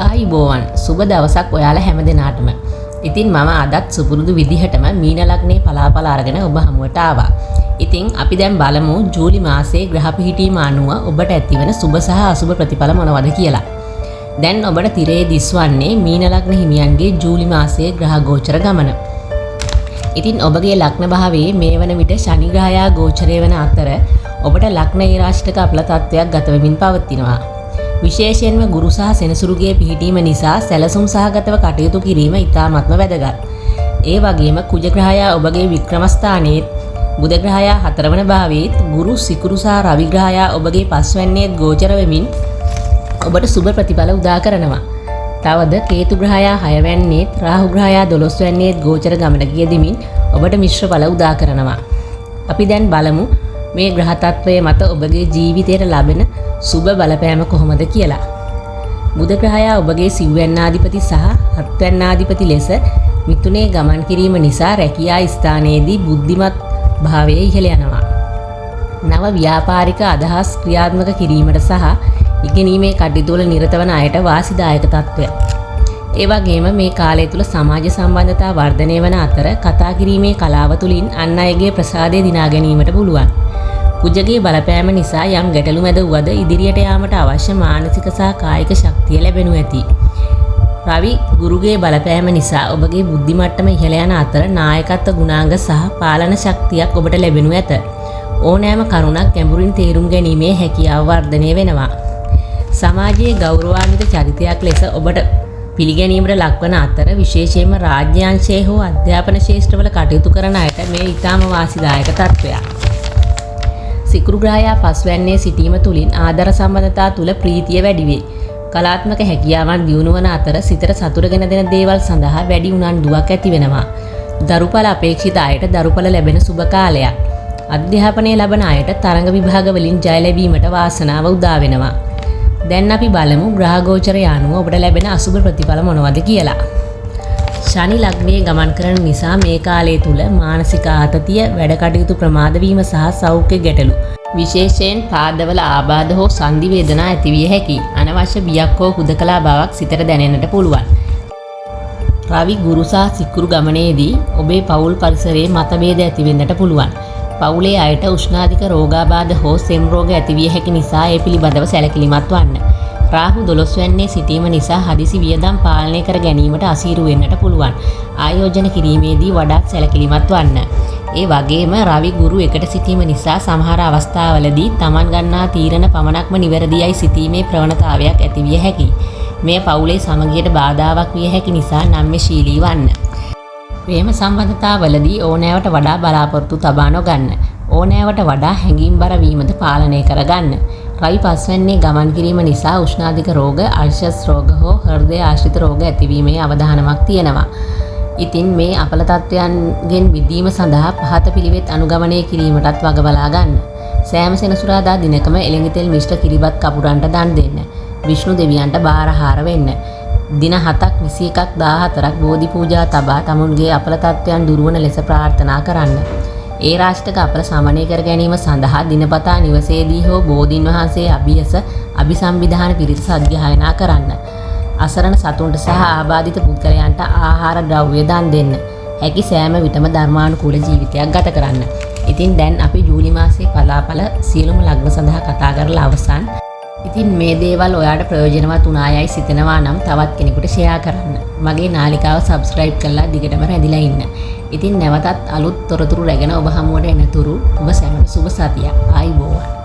ආයිබෝවන් සුබ දවසක් ඔයාලා හැම දිනාටම. ඉතින් මම අදත් සුපුරුදු විදිහටම මීන ලග්නේ පලාපල අරගෙන ඔබ හමුවට ආවා. ඉතින් අපි දැන් බලමු ජූලි මාසයේ ග්‍රහ පිහිටීම අනුව ඔබට ඇතිවන සුබ සහ අසුබ ප්‍රතිඵල මොනවද කියලා. දැන් ඔබට තිරේ දිස්වන්නේ මීන ලග්න හිමියන්ගේ ජූලි මාසයේ ග්‍රහ ගෝචර ගමන. ඉතින් ඔබගේ ලග්න භාවයේ මේ වන විට ශනි ග්‍රහයා ගෝචරය වන අතර ඔබට ලග්න ඊරාශික අපල තත්වයක් ගත වෙමින් පවතිනවා. විශේෂයෙන්ම ගුරු සහ සෙනසුරුගේ පිහිටීම නිසා සැලසුම් සහගතව කටයුතු කිරීම ඉතාමත්ම වැදගත්. ඒ වගේම කුජ ග්‍රහයා ඔබගේ වික්‍රමස්ථානයේත් බුධ ග්‍රහයා හතරවන භාවයේත් ගුරු සිකුරු සහ රවි ග්‍රහයා ඔබගේ පස්වැන්නේත් ගෝචර වෙමින් ඔබට සුබ ප්‍රතිඵල උදා කරනවා. තවද කේතු ග්‍රහයා 6 වැන්නේත් රාහු ග්‍රහයා 12 වැන්නේත් ගෝචර ගමන ගෙදෙමින් ඔබට මිශ්‍ර ඵල උදා කරනවා. අපි දැන් බලමු මේ ග්‍රහ තත්වයේ මත ඔබගේ ජීවිතයට ලැබෙන සුබ බලපෑම කොහොමද කියලා. බුධ ග්‍රහයා ඔබගේ සිව්වැන්නාධිපති සහ හත්වැන්නාධිපති ලෙස මිථුනේ ගමන් කිරීම නිසා රැකියා ස්ථානයේදී බුද්ධිමත් භාවයේ ඉහළ යනවා. නව ව්‍යාපාරික අදහස් ක්‍රියාත්මක කිරීමට සහ ඉගෙනීමේ කටයුතු වල නිරත වන අයට වාසිදායක තත්ත්වයක්. ඒ වගේම මේ කාලය තුල සමාජ සම්බන්ධතා වර්ධනය වන අතර කතා කිරීමේ කලාව තුලින් අන් අයගේ ප්‍රසාදය දිනා ගැනීමට පුළුවන්. කුජගේ බලපෑම නිසා යම් ගැටලු මැද වුවද ඉදිරියට යාමට අවශ්‍ය මානසික සහ කායික ශක්තිය ලැබෙනු ඇති. රවි ගුරුගේ බලපෑම නිසා ඔබගේ බුද්ධි මට්ටම ඉහළ යන අතර නායකත්ව ගුණාංග සහ පාලන ශක්තියක් ඔබට ලැබෙනු ඇත. ඕනෑම කරුණක් ගැඹුරින් තේරුම් ගැනීමේ හැකියාව වර්ධනය වෙනවා. සමාජයේ ගෞරවාන්විත චරිතයක් ලෙස ඔබට පිළිගැනීමට ලක්වන අතර විශේෂයෙන්ම රාජ්‍ය අංශයේ හෝ අධ්‍යාපන ශාස්ත්‍රවල කටයුතු කරන අයට මේ ඉතාම වාසිදායක තත්ත්වයක්. සිකුරු ග්‍රහයා පස්වැන්නේ සිටීම තුළින් ආදර සම්බන්ධතා තුළ ප්‍රීතිය වැඩි වේ. කලාත්මක හැකියාවන් දියුණු වන අතර සිතට සතුටගෙන දෙන දේවල් සඳහා වැඩි උනන්දුවක් ඇති වෙනවා. දරුඵල අපේක්ෂිත අයට දරුඵල ලැබෙන සුබ කාලයක්. අධ්‍යාපනය ලබන අයට තරඟ විභාග වලින් ජය ලැබීමට වාසනාව උදා වෙනවා. දැන් අපි බලමු ග්‍රහ ගෝචරය අනුව ඔබට ලැබෙන අසුබ ප්‍රතිඵල මොනවද කියලා. ශනි ලග්නයේ ගමන් කරන නිසා මේ කාලය තුල මානසික ආතතිය, වැඩ කටයුතු ප්‍රමාද වීම සහ සෞඛ්‍ය ගැටලු, විශේෂයෙන් පාදවල ආබාධ හෝ සන්ධි වේදනා ඇතිවිය හැකියි. අනවශ්‍ය බියක් හෝ හුදකලා බවක් සිතට දැනෙන්නට පුළුවන්. රවි ගුරු සහ සිකුරු ගමනේදී ඔබේ පෞල් පරිසරයේ මතභේද ඇති වෙන්නට පුළුවන්. පවුලේ අයට උෂ්ණාධික රෝගාබාධ හෝ සෙම් රෝග ඇතිවිය හැකි නිසා ඒ පිළිබඳව සැලකිලිමත් වන්න. රාහු 12 වැන්නේ සිටීම නිසා හදිසි වියදම් පාලනය කර ගැනීමට අසීරු වෙන්නට පුළුවන්. ආයෝජන කිරීමේදී වඩාත් සැලකිලිමත් වන්න. ඒ වගේම රවි ගුරු එකට සිටීම නිසා සමහර අවස්ථාවලදී Taman ගන්නා තීරණ පමණක්ම නිවැරදියයි සිතීමේ ප්‍රවණතාවයක් ඇතිවිය හැකියි. මේ පවුලේ සමගියට බාධාවක් විය හැකි නිසා නම්‍යශීලී වන්න. ප්‍රේම සම්බන්ධතාවලදී ඕනෑවට වඩා බලාපොරොත්තු තබා නොගන්න. ඕනෑවට වඩා හැඟීම්බර වීමද පාලනය කරගන්න. රවි පස්වැන්නේ ගමන් කිරීම නිසා උෂ්ණාධික රෝග, අර්ශස් රෝග හෝ හෘදය ආශ්‍රිත රෝග ඇතිවීමේ අවධානමක් තියෙනවා. ඉතින් මේ අපල තත්ත්වයන්ගෙන් මිදීම සඳහා පහත පිළිවෙත් අනුගමනය කිරීමටත් වග බලා ගන්න. සෑම සෙනසුරාදා දිනකම එළඟිතෙල් මිශ්‍ර කිරිබත් කපුරන්ට දන් දෙන්න. විෂ්ණු දෙවියන්ට බාරහාර වෙන්න. දින 7ක් 21ක් 14ක් බෝධි පූජා තබා තමුන්ගේ අපල තත්ත්වයන් දුරවන ලෙස ප්‍රාර්ථනා කරන්න. ඒ රාෂ්ටක අපල සමනය කර ගැනීම සඳහා දිනපතා නිවසේදී හෝ බෝධීන් වහන්සේ අභියස අභිසම්විධාන පිරිස සත්‍යයනා කරන්න. අසරණ සතුන්ට සහ ආබාධිත පුද්ගලයන්ට ආහාර ද්‍රව්‍ය දන් දෙන්න. හැකි සෑම විටම ධර්මානුකූල ජීවිතයක් ගත කරන්න. ඉතින් දැන් අපි ජූලි මාසයේ පලාපල සියලුම ලග්න සඳහා කතා කරලා අවසන්. ඉතින් මේ දේවල් ඔයාට ප්‍රයෝජනවත් වුණායයි සිතනවා නම් තවත් කෙනෙකුට ෂෙයා කරන්න. මගේ නාලිකාව සබ්ස්ක්‍රයිබ් කරලා දිගටම රැඳිලා ඉන්න. ඉතින් නැවතත් අලුත් තොරතුරු රැගෙන ඔබ හමුවට එනතුරු ඔබ සැමට සුබ සතියක්. ආයුබෝවන්.